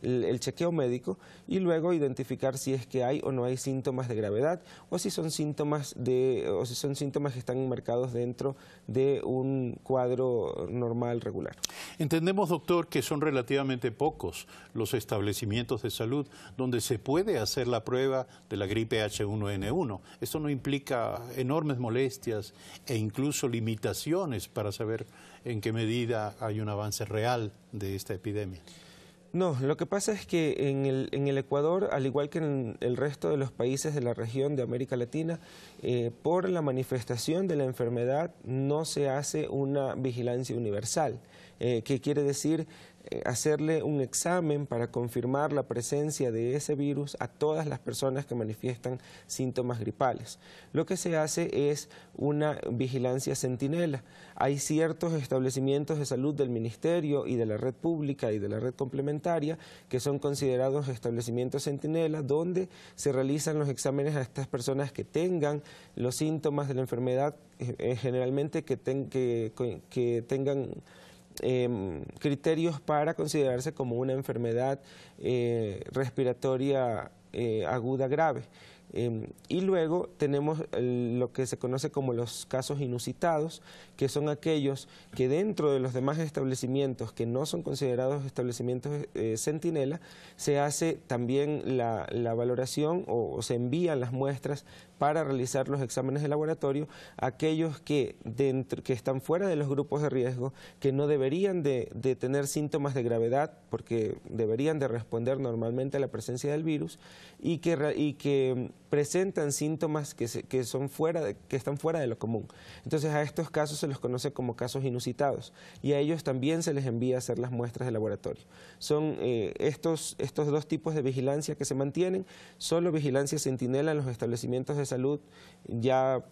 el chequeo médico y luego identificar si es que hay o no hay síntomas de gravedad o si son síntomas que están enmarcados dentro de un cuadro normal regular. Entendemos, doctor, que son relativamente pocos los establecimientos de salud donde se puede hacer la prueba de la gripe H1N1. Esto no implica enormes molestias e incluso limitaciones para saber en qué medida hay un avance real de esta epidemia. No, lo que pasa es que en el Ecuador, al igual que en el resto de los países de la región de América Latina, por la manifestación de la enfermedad no se hace una vigilancia universal, que quiere decir hacerle un examen para confirmar la presencia de ese virus a todas las personas que manifiestan síntomas gripales. Lo que se hace es una vigilancia centinela. Hay ciertos establecimientos de salud del Ministerio y de la red pública y de la red complementaria que son considerados establecimientos centinela, donde se realizan los exámenes a estas personas que tengan los síntomas de la enfermedad, generalmente que tengan criterios para considerarse como una enfermedad respiratoria aguda grave. Y luego tenemos lo que se conoce como los casos inusitados, que son aquellos que dentro de los demás establecimientos que no son considerados establecimientos centinela, se hace también la valoración o se envían las muestras para realizar los exámenes de laboratorio a aquellos que están fuera de los grupos de riesgo, que no deberían de tener síntomas de gravedad porque deberían de responder normalmente a la presencia del virus y que presentan síntomas que están fuera de lo común. Entonces a estos casos se los conoce como casos inusitados y a ellos también se les envía a hacer las muestras de laboratorio. Son estos dos tipos de vigilancia que se mantienen, solo vigilancia centinela en los establecimientos de salud ya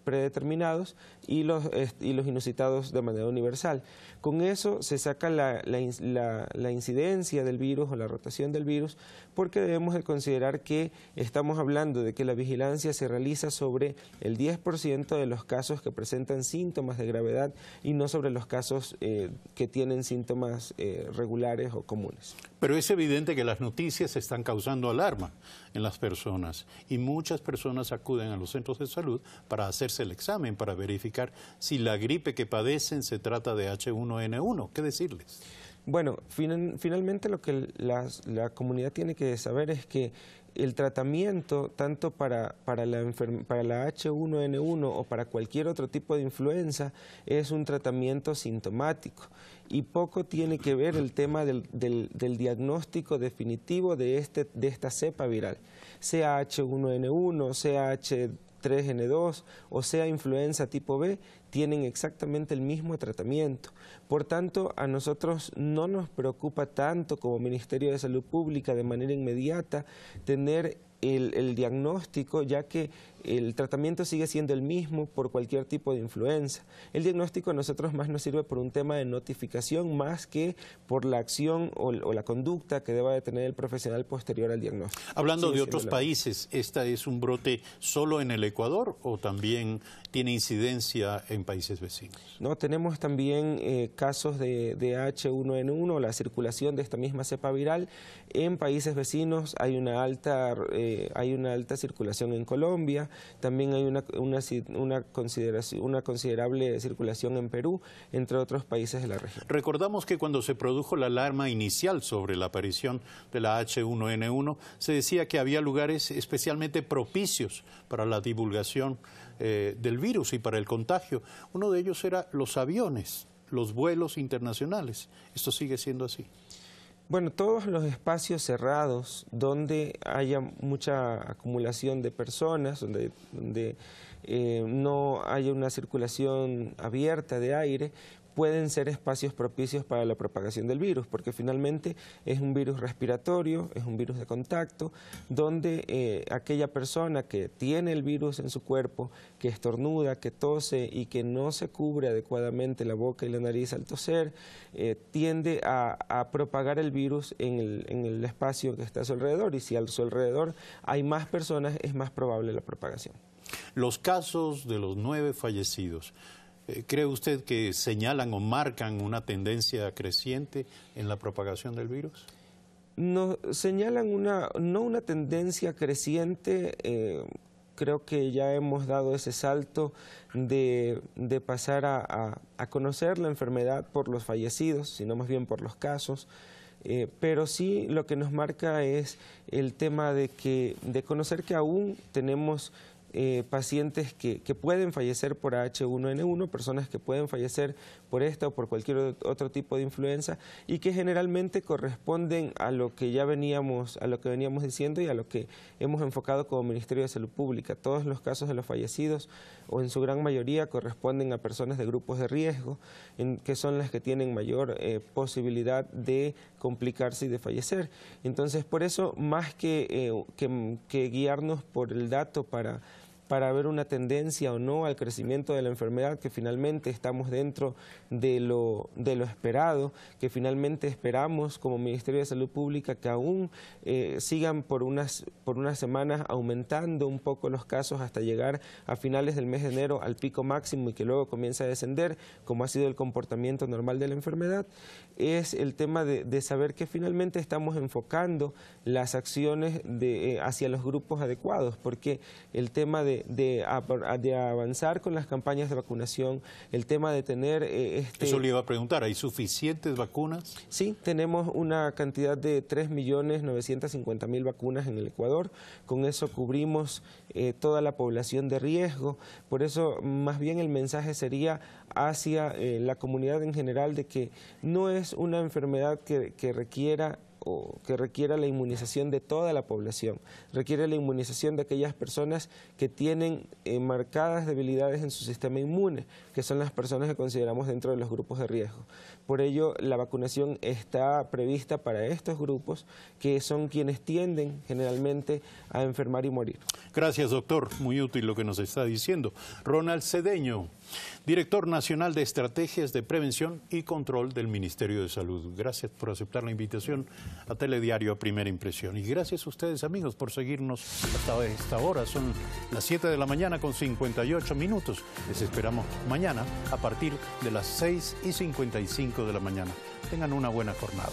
predeterminados y los inusitados de manera universal. Con eso se saca la incidencia del virus o la rotación del virus, porque debemos de considerar que estamos hablando hablando de que la vigilancia se realiza sobre el 10% de los casos que presentan síntomas de gravedad y no sobre los casos que tienen síntomas regulares o comunes. Pero es evidente que las noticias están causando alarma en las personas y muchas personas acuden a los centros de salud para hacerse el examen, para verificar si la gripe que padecen se trata de H1N1. ¿Qué decirles? Bueno, finalmente lo que la comunidad tiene que saber es que el tratamiento, tanto para la H1N1 o para cualquier otro tipo de influenza, es un tratamiento sintomático y poco tiene que ver el tema del diagnóstico definitivo de esta cepa viral, sea H1N1, sea H3N2 o sea influenza tipo B, tienen exactamente el mismo tratamiento. Por tanto, a nosotros no nos preocupa tanto como Ministerio de Salud Pública de manera inmediata tener el diagnóstico, ya que el tratamiento sigue siendo el mismo por cualquier tipo de influenza. El diagnóstico a nosotros más nos sirve por un tema de notificación más que por la acción o la conducta que deba de tener el profesional posterior al diagnóstico. Hablando de otros países, ¿esta es un brote solo en el Ecuador o también tiene incidencia en países vecinos? No, tenemos también casos de H1N1, la circulación de esta misma cepa viral en países vecinos. Hay una alta circulación en Colombia, también hay una considerable circulación en Perú, entre otros países de la región. Recordamos que cuando se produjo la alarma inicial sobre la aparición de la H1N1, se decía que había lugares especialmente propicios para la divulgación del virus y para el contagio. Uno de ellos era los aviones, los vuelos internacionales. ¿Esto sigue siendo así? Bueno, todos los espacios cerrados donde haya mucha acumulación de personas, donde no haya una circulación abierta de aire, pueden ser espacios propicios para la propagación del virus, porque finalmente es un virus respiratorio, es un virus de contacto, donde aquella persona que tiene el virus en su cuerpo, que estornuda, que tose y que no se cubre adecuadamente la boca y la nariz al toser, tiende a propagar el virus en el espacio que está a su alrededor, y si a su alrededor hay más personas, es más probable la propagación. Los casos de los 9 fallecidos, ¿cree usted que señalan o marcan una tendencia creciente en la propagación del virus? No, señalan no una tendencia creciente. Creo que ya hemos dado ese salto de pasar a conocer la enfermedad por los fallecidos, sino más bien por los casos. Pero sí lo que nos marca es el tema de conocer que aún tenemos pacientes que pueden fallecer por H1N1, personas que pueden fallecer por esta o por cualquier otro tipo de influenza y que generalmente corresponden a lo que ya veníamos diciendo y a lo que hemos enfocado como Ministerio de Salud Pública. Todos los casos de los fallecidos o en su gran mayoría corresponden a personas de grupos de riesgo, que son las que tienen mayor posibilidad de complicarse y de fallecer. Entonces, por eso, más que guiarnos por el dato para ver una tendencia o no al crecimiento de la enfermedad, que finalmente estamos dentro de lo esperado, que finalmente esperamos como Ministerio de Salud Pública que aún sigan por unas semanas aumentando un poco los casos hasta llegar a finales del mes de enero al pico máximo y que luego comienza a descender, como ha sido el comportamiento normal de la enfermedad, es el tema de saber que finalmente estamos enfocando las acciones hacia los grupos adecuados, porque el tema de avanzar con las campañas de vacunación, el tema de tener... Eso le iba a preguntar, ¿hay suficientes vacunas? Sí, tenemos una cantidad de 3.950.000 vacunas en el Ecuador, con eso cubrimos toda la población de riesgo, por eso más bien el mensaje sería hacia la comunidad en general de que no es una enfermedad que requiera la inmunización de toda la población, requiere la inmunización de aquellas personas que tienen marcadas debilidades en su sistema inmune, que son las personas que consideramos dentro de los grupos de riesgo. Por ello, la vacunación está prevista para estos grupos, que son quienes tienden generalmente a enfermar y morir. Gracias, doctor. Muy útil lo que nos está diciendo. Ronald Cedeño, director nacional de Estrategias de Prevención y Control del Ministerio de Salud. Gracias por aceptar la invitación a Telediario Primera Impresión. Y gracias a ustedes, amigos, por seguirnos hasta esta hora. Son las 7 de la mañana con 58 minutos. Les esperamos mañana a partir de las 6:55 de la mañana. Tengan una buena jornada.